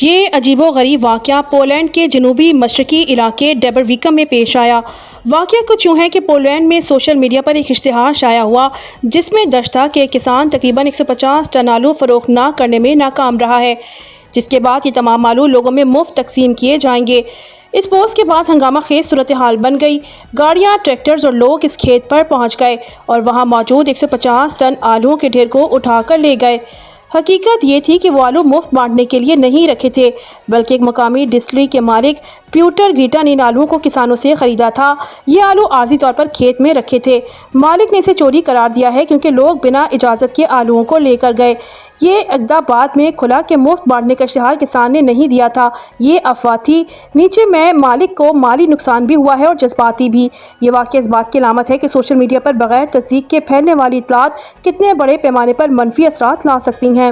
یہ عجیب و غریب واقعہ پولینڈ کے جنوبی مشرقی علاقے ڈبرویکم میں پیش آیا۔ واقعہ کچھ یوں ہے کہ پولینڈ میں سوشل میڈیا پر ایک اشتہار شائع ہوا جس میں درج تھا کہ کسان تقریباً 150 ٹن آلو فروخت نہ کرنے میں ناکام رہا ہے، جس کے بعد یہ تمام آلو لوگوں میں مفت تقسیم کیے جائیں گے۔ اس پوسٹ کے بعد ہنگامہ خیز صورتحال بن گئی۔ گاڑیاں، ٹریکٹرز اور لوگ اس کھیت پر پہنچ گئے اور وہاں موجود 150 ٹن آلوؤں کے ڈھیر کو اٹھا کر لے گئے۔ حقیقت یہ تھی کہ وہ آلو مفت بانٹنے کے لیے نہیں رکھے تھے، بلکہ ایک مقامی ڈسٹلری کے مالک پیوٹر گریٹا نے ان آلوؤں کو کسانوں سے خریدا تھا۔ یہ آلو عارضی طور پر کھیت میں رکھے تھے۔ مالک نے اسے چوری قرار دیا ہے کیونکہ لوگ بنا اجازت کے آلوؤں کو لے کر گئے۔ یہ اقدام بعد میں کھلا کہ مفت بانٹنے کا اشتہار کسان نے نہیں دیا تھا، یہ افواہ تھی۔ نیچے میں مالک کو مالی نقصان بھی ہوا ہے اور جذباتی بھی۔ یہ واقعہ اس بات کی علامت ہے کہ سوشل میڈیا پر بغیر تصدیق کے پھیلنے والی اطلاعات کتنے بڑے پیمانے پر منفی اثرات لا سکتی ہیں۔